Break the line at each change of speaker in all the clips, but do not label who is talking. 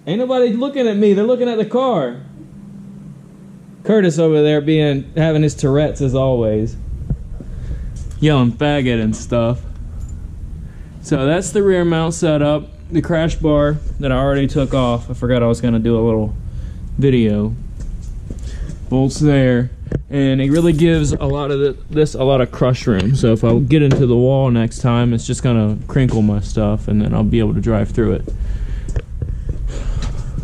Ain't nobody looking at me. They're looking at the car. Curtis over there having his Tourette's as always. Yelling faggot and stuff. So that's the rear mount setup. The crash bar that I already took off. I forgot I was going to do a little video. Bolts there. And it really gives a lot of this a lot of crush room. So if I get into the wall next time, it's just going to crinkle my stuff and then I'll be able to drive through it.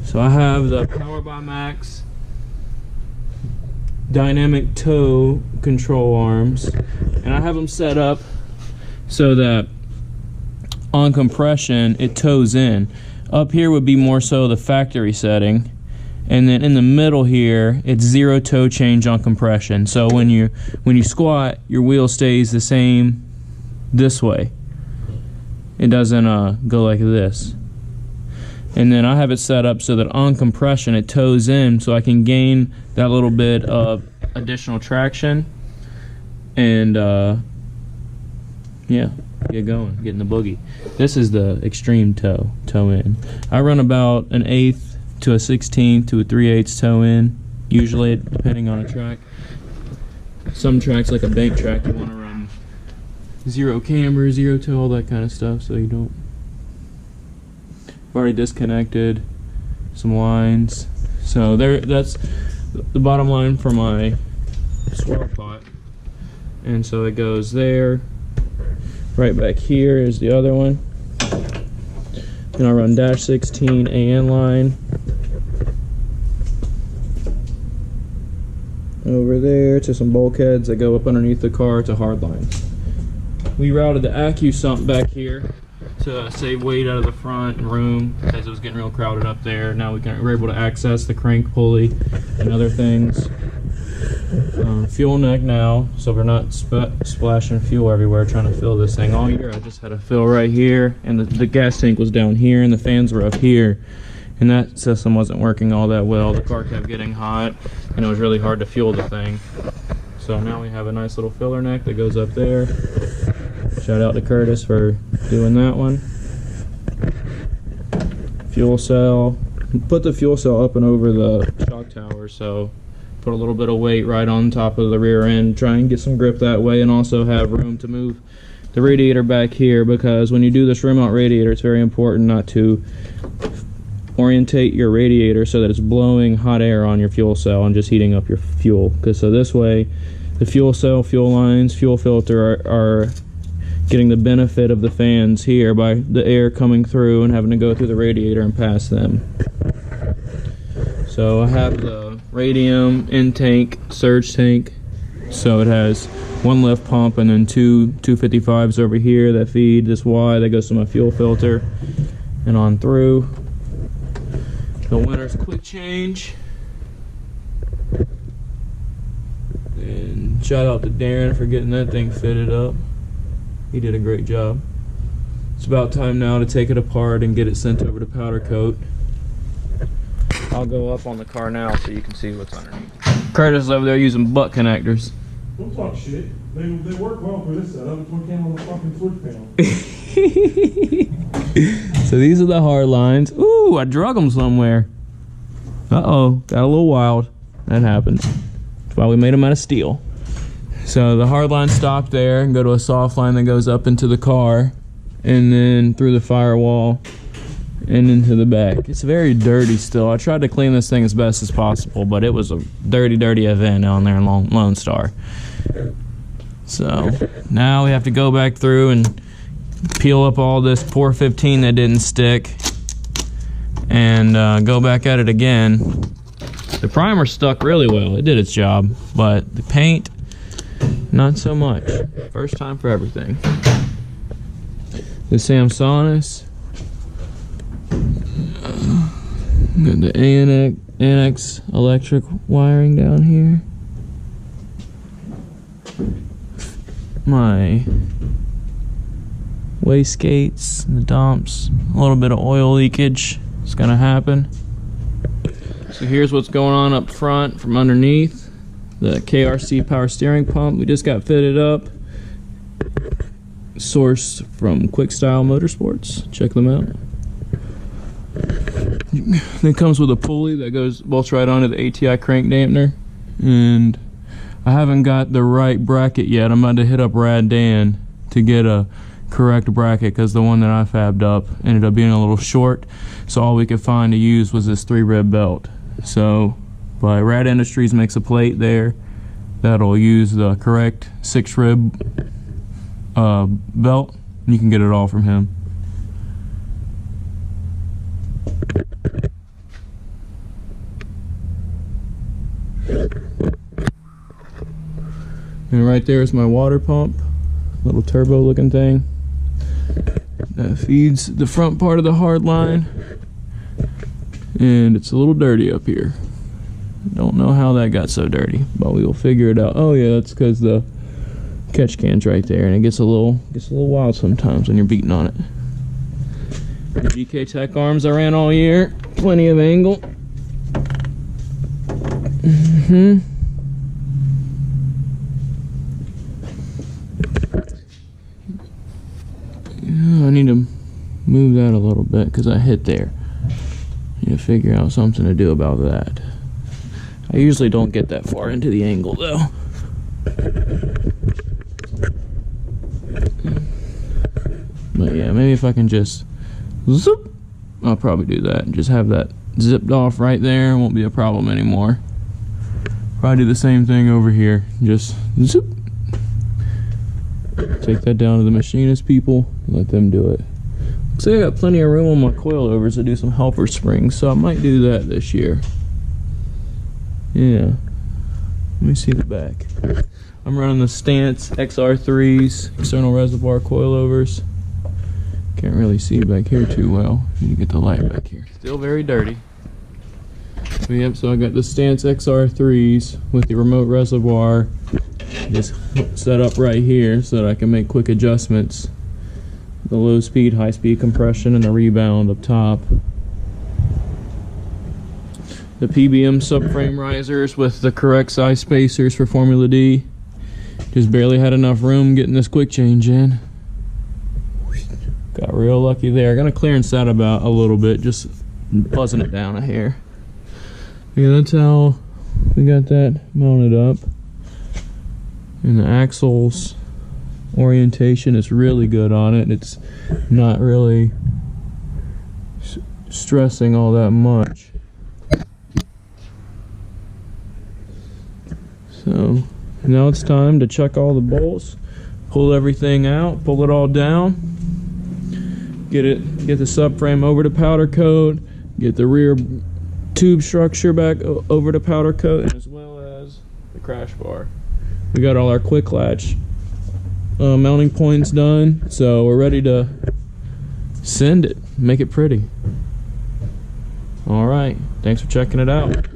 So I have the Power by Max dynamic tow control arms, and I have them set up so that on compression it tows in. Up here would be more so the factory setting, and then in the middle here it's zero toe change on compression. So when you squat, your wheel stays the same this way. It doesn't go like this. And then I have it set up so that on compression it tows in, so I can gain that little bit of additional traction and yeah, get going, get in the boogie. This is the extreme toe in. I run about an 1/8 to a 16th to a 3/8 toe in, usually, depending on a track. Some tracks, like a bank track, you want to run zero camber, zero toe, all that kind of stuff, so you don't. I've already disconnected some lines, so that's the bottom line for my swirl pot, and so it goes there. Right back here is the other one, and I run dash 16 AN line over there to some bulkheads that go up underneath the car to hard lines. We routed the Accu sump back here to save weight out of the front and room, as it was getting real crowded up there. Now we're able to access the crank pulley and other things. Fuel neck now, so we're not splashing fuel everywhere trying to fill this thing. All year I just had a fill right here, and the gas tank was down here, and the fans were up here, and that system wasn't working all that well. The car kept getting hot, and it was really hard to fuel the thing. So now we have a nice little filler neck that goes up there. Shout out to Curtis for doing that one. Fuel cell. Put the fuel cell up and over the shock tower, so put a little bit of weight right on top of the rear end. Try and get some grip that way, and also have room to move the radiator back here, because when you do this rear mount radiator, it's very important not to orientate your radiator so that it's blowing hot air on your fuel cell and just heating up your fuel. Because so this way, the fuel cell, fuel lines, fuel filter are getting the benefit of the fans here by the air coming through and having to go through the radiator and pass them. So I have the Radium in-tank surge tank, so it has one lift pump and then two 255s over here that feed this Y that goes to my fuel filter and on through. The winner's quick change, and shout out to Darren for getting that thing fitted up. He did a great job. It's about time now to take it apart and get it sent over to powder coat. I'll go up on the car now so you can see what's underneath. Curtis is over there using butt connectors.
Don't talk shit. They work well for this setup. It's what came on the fucking switch panel.
So these are the hard lines. Ooh, I drug them somewhere. Uh-oh, got a little wild. That happens. That's why we made them out of steel. So the hard line stop there and go to a soft line that goes up into the car and then through the firewall and into the back. It's very dirty still. I tried to clean this thing as best as possible, but it was a dirty event down there in Lone Star. So now we have to go back through and peel up all this poor 15 that didn't stick and go back at it again. The primer stuck really well. It did its job, but the paint, not so much. First time for everything. The Samsonite. Got the Annex electric wiring down here. My wastegates, the dumps, a little bit of oil leakage. It's gonna happen. So here's what's going on up front from underneath. The KRC power steering pump we just got fitted up. Sourced from Quick Style Motorsports. Check them out. It comes with a pulley that bolts right onto the ATI crank dampener, and I haven't got the right bracket yet. I'm about to hit up Rad Dan to get a correct bracket because the one that I fabbed up ended up being a little short, so all we could find to use was this 3-rib belt. So but Rad Industries makes a plate there that'll use the correct 6-rib belt, and you can get it all from him. And right there is my water pump, little turbo looking thing that feeds the front part of the hard line, and it's a little dirty up here. Don't know how that got so dirty, but we will figure it out. Oh yeah, that's because the catch can's right there, and it gets a little wild sometimes when you're beating on it. The GK Tech arms I ran all year, plenty of angle. I need to move that a little bit because I hit there. I need to figure out something to do about that. I usually don't get that far into the angle though. But yeah, maybe if I can just zoop, I'll probably do that and just have that zipped off right there. It won't be a problem anymore. Probably do the same thing over here. Just zoop. Take that down to the machinist people and let them do it. Looks like I got plenty of room on my coilovers to do some helper springs, so I might do that this year. Yeah. Let me see the back. I'm running the Stance XR3s, external reservoir coilovers. Can't really see back here too well. Need to get the light back here. Still very dirty. But yep, so I got the Stance XR3s with the remote reservoir just set up right here so that I can make quick adjustments. The low speed, high speed compression, and the rebound up top. The PBM subframe risers with the correct size spacers for Formula D. Just barely had enough room getting this quick change in. Got real lucky there. Gonna clearance that about a little bit, just buzzing it down a hair. Yeah, that's how we got that mounted up. And the axles orientation is really good on it. It's not really stressing all that much. So now it's time to check all the bolts, pull everything out, pull it all down, get the subframe over to powder coat, get the rear tube structure back over to powder coat, as well as the crash bar. We got all our quick latch mounting points done, so we're ready to send it, make it pretty. All right, thanks for checking it out.